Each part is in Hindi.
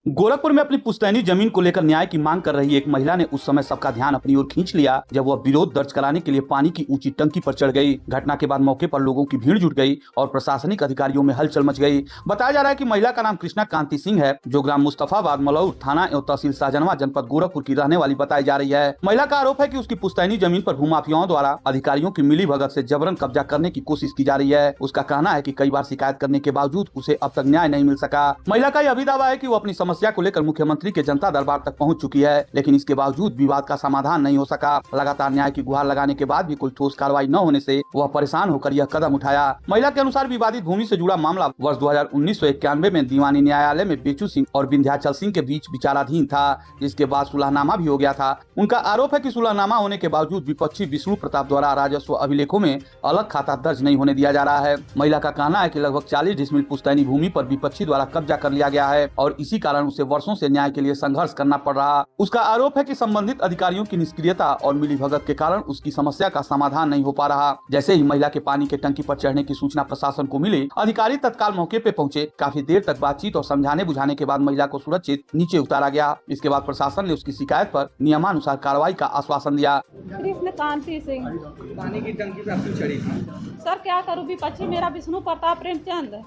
गोरखपुर में अपनी पुश्तैनी जमीन को लेकर न्याय की मांग कर रही एक महिला ने उस समय सबका ध्यान अपनी ओर खींच लिया जब वह विरोध दर्ज कराने के लिए पानी की ऊंची टंकी पर चढ़ गई। घटना के बाद मौके पर लोगों की भीड़ जुट गई और प्रशासनिक अधिकारियों में हलचल मच गई। बताया जा रहा है कि महिला का नाम कृष्णा कांति सिंह है, जो ग्राम मुस्तफाबाद मलौर थाना एवं तहसील शाहजहां जनपद गोरखपुर की रहने वाली बताई जा रही है। महिला का आरोप है कि उसकी पुश्तैनी जमीन पर भूमाफियाओं द्वारा अधिकारियों की मिलीभगत से जबरन कब्जा करने की कोशिश की जा रही है। उसका कहना है कि कई बार शिकायत करने के बावजूद उसे अब तक न्याय नहीं मिल सका। महिला का यह भी दावा है कि वो अपनी समस्या को लेकर मुख्यमंत्री के जनता दरबार तक पहुंच चुकी है, लेकिन इसके बावजूद विवाद का समाधान नहीं हो सका। लगातार न्याय की गुहार लगाने के बाद भी कोई ठोस कार्रवाई न होने से वह परेशान होकर यह कदम उठाया। महिला के अनुसार विवादित भूमि से जुड़ा मामला वर्ष 2019-91 में दीवानी न्यायालय में बेचू सिंह और विंध्याचल सिंह के बीच विचाराधीन था, जिसके बाद सुलहनामा भी हो गया था। उनका आरोप है कि सुलहनामा होने के बावजूद विपक्षी विष्णु प्रताप द्वारा राजस्व अभिलेखों में अलग खाता दर्ज नहीं होने दिया जा रहा है। महिला का कहना है कि लगभग 40 डिसमिल पुश्तैनी भूमि पर विपक्षी द्वारा कब्जा कर लिया गया है और इसी कारण उसे वर्षों से न्याय के लिए संघर्ष करना पड़ रहा। उसका आरोप है कि संबंधित अधिकारियों की निष्क्रियता और मिलीभगत के कारण उसकी समस्या का समाधान नहीं हो पा रहा। जैसे ही महिला के पानी के टंकी पर चढ़ने की सूचना प्रशासन को मिली, अधिकारी तत्काल मौके पे पहुंचे। काफी देर तक बातचीत और समझाने बुझाने के बाद महिला को सुरक्षित नीचे उतारा गया। इसके बाद प्रशासन ने उसकी शिकायत पर नियमानुसार कार्रवाई का आश्वासन दिया। कृष्ण कांति सिंह। पानी की टंकी पे आपकी चढ़ी थी? सर क्या करूँ, विपक्षी मेरा विष्णु प्रताप प्रेमचंद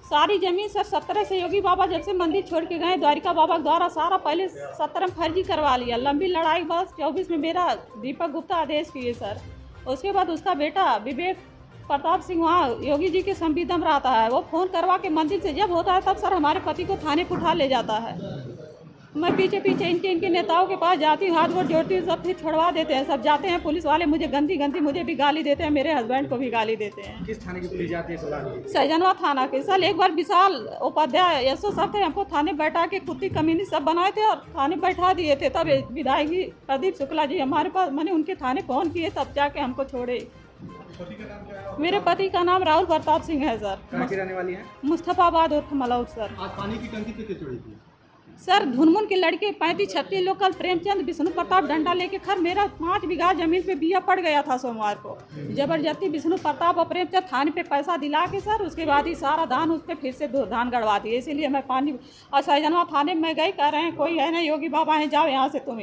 सारी जमीन सर 17 से योगी बाबा जब से मंदिर छोड़ के गए द्वारिका बाबा द्वारा सारा पहले 17 में फर्जी करवा लिया। लंबी लड़ाई बस 24 में मेरा दीपक गुप्ता आदेश किए सर। उसके बाद उसका बेटा विवेक प्रताप सिंह वहाँ योगी जी के संविदम रहता है, वो फ़ोन करवा के मंदिर से जब होता है तब सर हमारे पति को थाने को उठा ले जाता है। मैं पीछे पीछे इनके नेताओं के पास जाती हूँ, हाथ गोड़ जोड़ती हूँ, सब फिर छुड़वा देते हैं। सब जाते हैं पुलिस वाले, मुझे गंदी मुझे भी गाली देते हैं, मेरे हस्बैंड को भी गाली देते हैं। किस थाने की पुलिस जाती है? शाहजहां थाना के सर। एक बार विशाल उपाध्याय एसओ सर थे, हमको थाने बैठा के कुत्ती कमीनी सब बनाए थे और थाने बैठा दिए थे। तब विधायक प्रदीप शुक्ला जी हमारे पास, मैंने उनके थाने फोन किए तब जाके हमको छोड़े। मेरे पति का नाम राहुल प्रताप सिंह है सर। कहाँ की रहने वाली है? मुस्तफाबाद उर्फ मलौद सर। आज पानी की टंकी पे क्यों चढ़ी थी? सर धुनमुन के लड़के 35-36 लोग कल प्रेमचंद विष्णु प्रताप डंडा लेके खर मेरा 5 बीघा जमीन पे बिया पड़ गया था सोमवार को। जबरदस्ती विष्णु प्रताप और प्रेमचंद थाने पे पैसा दिला के सर उसके बाद ही सारा धान उस पर फिर से धान गड़वा दिए। इसीलिए मैं पानी और शाहजहां थाने में गई, कह रहे हैं कोई है ना योगी बाबा हैं, जाओ यहाँ से, तुम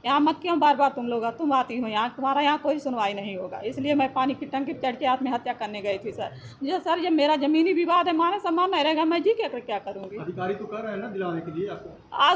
यहाँ मत क्यों बार बार तुम आती हो यहाँ, तुम्हारा यहाँ कोई सुनवाई नहीं होगा। इसलिए मैं पानी की टंकी चढ़ के आत्महत्या करने गई थी सर। जो सर जब मेरा जमीनी विवाद है, माने सम्मान नहीं रहेगा, मैं जी क्या करूँगी। अधिकारी तो कर रहे हैं ना दिलाने के लिए आपको?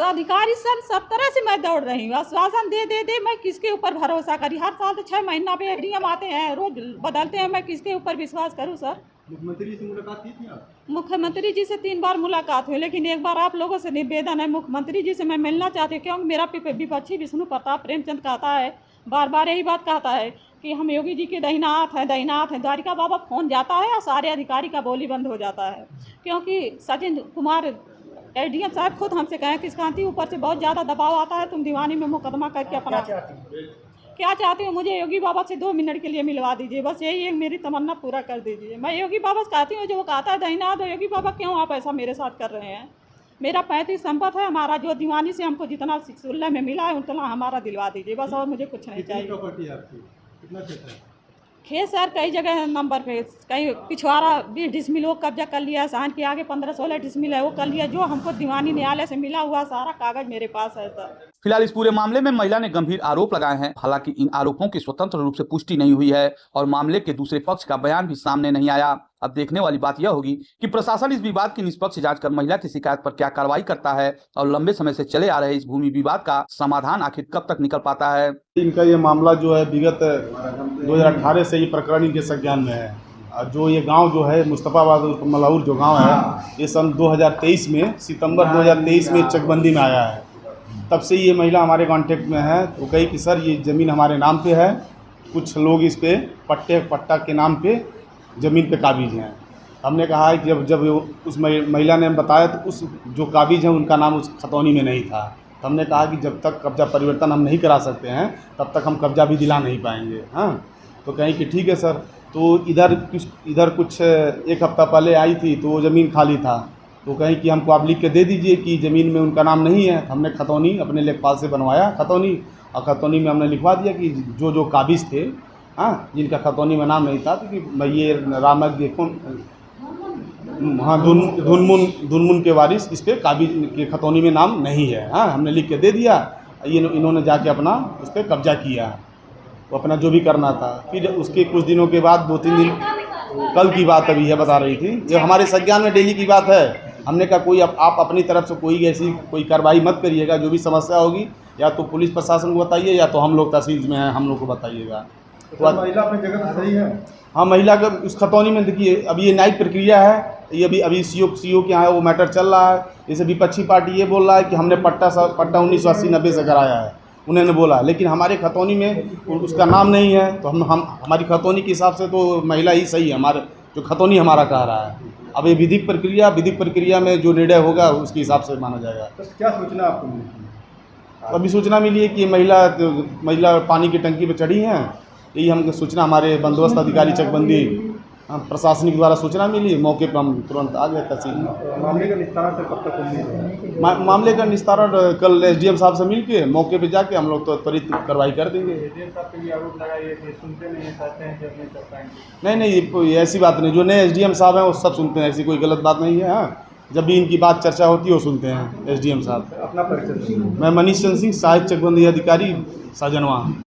अधिकारी सर 17 से मैं दौड़ रही हूँ, आश्वासन दे मैं किसके ऊपर भरोसा करी। हर साल तो 6 महीना पे एडीएम आते हैं, रोज बदलते हैं, मैं किसके ऊपर विश्वास करूँ सर। मुख्यमंत्री जी से मुलाकात की थी आप? मुख्यमंत्री जी से 3 बार मुलाकात हुई, लेकिन एक बार आप लोगों से निवेदन है, मुख्यमंत्री जी से मैं मिलना चाहती हूँ, क्योंकि मेरा विपक्षी विष्णु प्रताप प्रेमचंद कहता है, बार यही बात कहता है कि हम योगी जी के दहिना हाथ हैं। द्वारिका बाबा फोन जाता है और सारे अधिकारी का बोली बंद हो जाता है, क्योंकि सचिन कुमार एडीएम साहब खुद हमसे कहें कि कांति ऊपर से बहुत ज़्यादा दबाव आता है, तुम दीवानी में मुकदमा करके अपना क्या चाहती हूँ। मुझे योगी बाबा से 2 मिनट के लिए मिलवा दीजिए, बस यही एक मेरी तमन्ना पूरा कर दीजिए। मैं योगी बाबा से कहती हूँ, जो वो कहता है दहिना, तो योगी बाबा क्यों आप ऐसा मेरे साथ कर रहे हैं। मेरा 35 संपत्ति है, हमारा जो दीवानी से हमको जितना सुल्ह में मिला है उतना हमारा दिलवा दीजिए, बस और मुझे कुछ नहीं चाहिए। कितना खेत है? खेत सर कई जगह नंबर पे, कहीं पिछवाड़ा 20 डिसमिल वो कब्जा कर लिया है, सहन के आगे 15-16 डिसमिल है वो कर लिया। जो हमको दीवानी न्यायालय से मिला हुआ सारा कागज मेरे पास है सर। फिलहाल इस पूरे मामले में महिला ने गंभीर आरोप लगाए हैं। हालांकि इन आरोपों की स्वतंत्र रूप से पुष्टि नहीं हुई है और मामले के दूसरे पक्ष का बयान भी सामने नहीं आया। अब देखने वाली बात यह होगी कि प्रशासन इस विवाद की निष्पक्ष जांच कर महिला की शिकायत पर क्या कार्रवाई करता है और लंबे समय से चले आ रहे इस भूमि विवाद का समाधान आखिर कब तक निकल पाता है। इनका ये मामला जो है विगत 2018 से ये प्रकरण इनके संज्ञान में है। जो ये गांव जो है मुस्तफाबाद मलौर जो गांव है, ये सन 2023 में सितंबर 2023 में चकबंदी में आया है। तब से ये महिला हमारे कांटेक्ट में है। तो कही कि सर ये ज़मीन हमारे नाम पे है, कुछ लोग इस पे पट्टा के नाम पे ज़मीन पे काबिज हैं। हमने कहा है कि जब उस महिला ने बताया तो उस जो काबिज हैं उनका नाम उस खतौनी में नहीं था। तो हमने कहा कि जब तक कब्जा परिवर्तन हम नहीं करा सकते हैं तब तक हम कब्जा भी दिला नहीं पाएंगे। हाँ, तो कहीं कि ठीक है सर। तो इधर कुछ 1 हफ्ता पहले आई थी तो वो ज़मीन खाली था, तो कहीं कि हमको आप लिख के दे दीजिए कि ज़मीन में उनका नाम नहीं है। हमने खतौनी अपने लेखपाल से बनवाया खतौनी, और खतौनी में हमने लिखवा दिया कि जो काबिज थे, हाँ, जिनका खतौनी में नाम नहीं था, तो कि ये रामक हाँ धुनमुन के वारिस इस पर काबिज के खतौनी में नाम नहीं है। हाँ हमने लिख के दे दिया, ये इन्होंने जाके अपना उस पर कब्जा किया, वो अपना जो भी करना था। फिर उसके कुछ दिनों के बाद 2-3 दिन, कल की बात अभी है बता रही थी, ये हमारे संज्ञान में डेली की बात है। हमने कहा कोई आप अपनी तरफ से कोई ऐसी कोई कार्रवाई मत करिएगा, जो भी समस्या होगी या तो पुलिस प्रशासन को बताइए या तो हम लोग तहसील में हैं हम लोग को बताइएगा। तो महिला अपनी जगह पर सही है। हाँ महिला का उस खतौनी में देखिए अभी ये न्यायिक प्रक्रिया है, ये अभी सीओ के यहाँ है, वो मैटर चल रहा है। जैसे विपक्षी पार्टी ये बोल रहा है कि हमने पट्टा 1980-90 से कराया है, उन्होंने बोला, लेकिन हमारे खतौनी में उसका नाम नहीं है। तो हम हमारी खतौनी के हिसाब से तो महिला ही सही है, हमारे जो खतौनी हमारा कह रहा है। अब ये विधिक प्रक्रिया में जो निर्णय होगा उसके हिसाब से माना जाएगा। तो क्या सूचना आपको मिली? अभी सूचना मिली है कि महिला पानी की टंकी पर चढ़ी हैं, यही हमको सूचना हमारे बंदोबस्त अधिकारी चकबंदी प्रशासनिक द्वारा सूचना मिली। मौके पर हम तुरंत आ गए तहसील में। मामले का निस्तारण से कब तक उम्मीद है? मामले का निस्तारण कल एसडीएम साहब से मिल के मौके पे जाके हम लोग तो त्वरित कार्रवाई कर देंगे। एसडीएम साहब पे भी आरोप लगाइए कि सुनते नहीं है, कहते हैं कि अपने कर पाएंगे। नहीं ऐसी बात नहीं, जो नए एसडीएम साहब हैं वो सब सुनते हैं, ऐसी कोई गलत बात नहीं है। हाँ जब भी इनकी बात चर्चा होती है वो सुनते हैं एसडीएम साहब। अपना परिचय। मैं मनीष चंद्र सिंह, सहायक चकबंदी अधिकारी साजनवा।